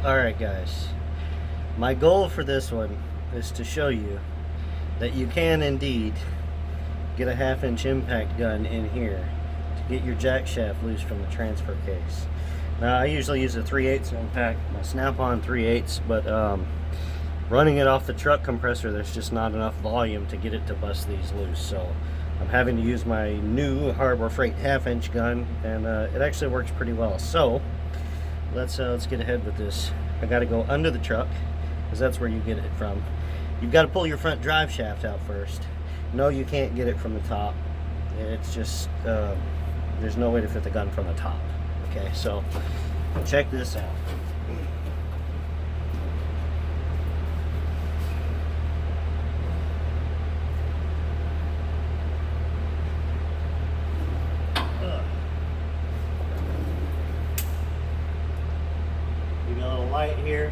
Alright guys, my goal for this one is to show you that you can indeed get a 1/2 inch impact gun in here to get your jack shaft loose from the transfer case. Now I usually use a 3/8 impact, my Snap-on 3/8, but running it off the truck compressor, there's just not enough volume to get it to bust these loose. So I'm having to use my new Harbor Freight 1/2 inch gun, and it actually works pretty well. So let's get ahead with this. I got to go under the truck because that's where you get it from. You've got to pull your front drive shaft out first. No, you can't get it from the top. It's just there's no way to fit the gun from the top. Okay, so check this out. You got a little light here.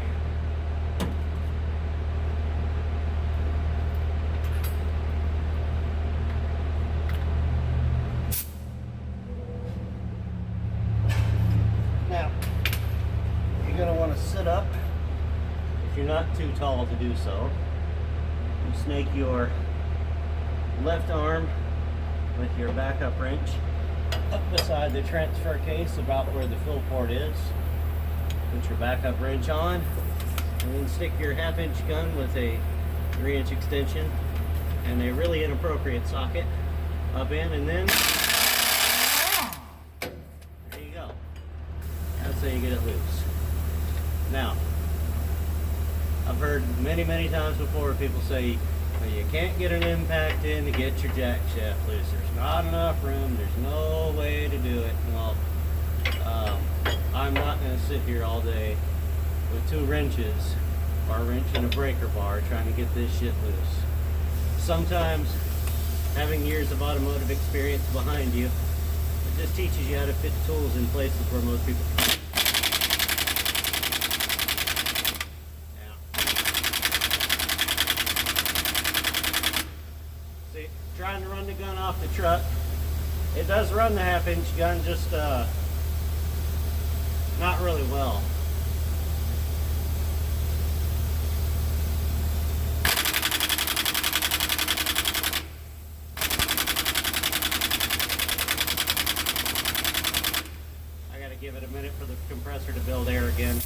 Now, you're going to want to sit up. If you're not too tall to do so, you snake your left arm with your backup wrench up beside the transfer case about where the fill port is. Put your backup wrench on, and then stick your 1/2 inch gun with a 3-inch extension and a really inappropriate socket up in, and then there you go. That's how you get it loose. Now, I've heard many times before people say, well, you can't get an impact in to get your jack shaft loose. There's not enough room. There's no way to do it. Well, I'm not going to sit here all day with 2 wrenches, or a wrench and a breaker bar, trying to get this shit loose. Sometimes having years of automotive experience behind you, it just teaches you how to fit tools in places where most people can't. See, trying to run the gun off the truck, it does run the 1/2 inch gun, just not really well. I gotta give it a minute for the compressor to build air again.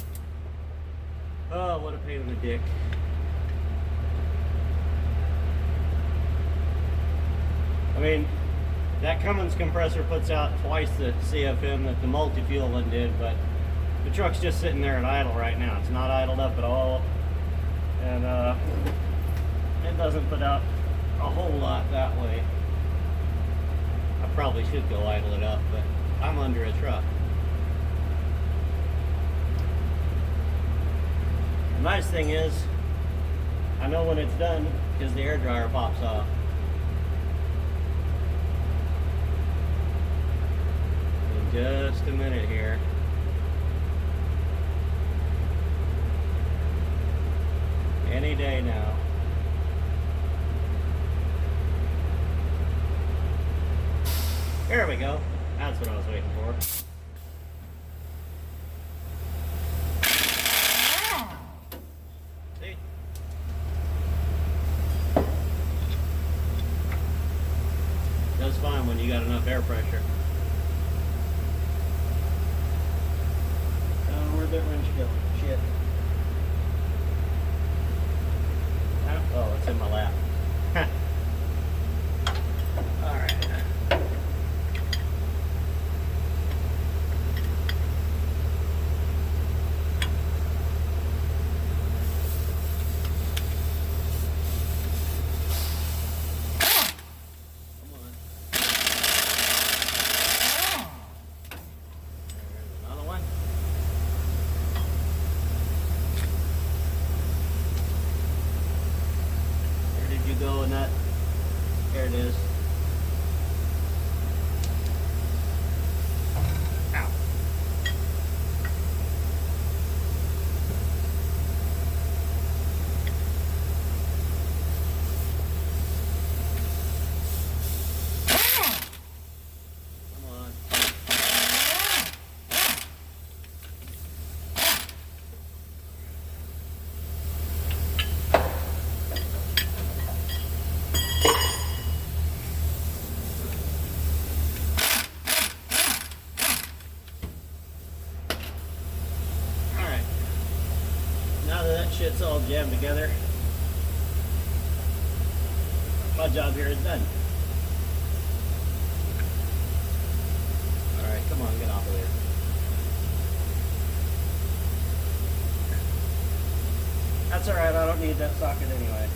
Oh, what a pain in the dick. I mean, that Cummins compressor puts out twice the CFM that the multi-fuel one did, but the truck's just sitting there at idle right now. It's not idled up at all, and it doesn't put out a whole lot that way. I probably should go idle it up, but I'm under a truck. The nice thing is, I know when it's done because the air dryer pops off. In just a minute here. Any day now. There we go. That's what I was waiting for. See? Does fine when you got enough air pressure. Where'd that wrench go? Shit. Oh, it's in my lap. All right. Come on. There's another one. You go in that, there it is. Ow. Come on. that shit's all jammed together, my job here is done. Alright, come on, get off of there. That's alright, I don't need that socket anyway.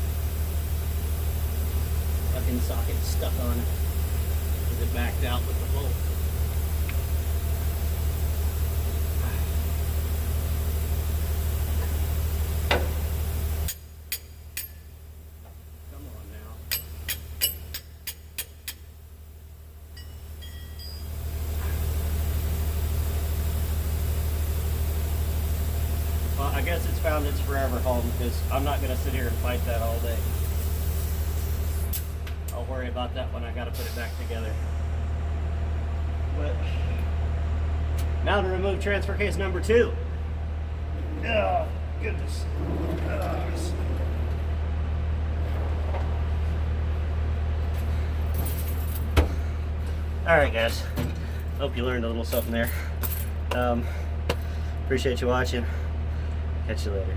Fucking socket stuck on it because it backed out with the bolt. Come on now. Well, I guess it's found its forever home because I'm not going to sit here and fight that all day. I'll worry about that when I got to put it back together. But now to remove transfer case number 2. Oh, goodness. Alright guys, hope you learned a little something there. Appreciate you watching. Catch you later.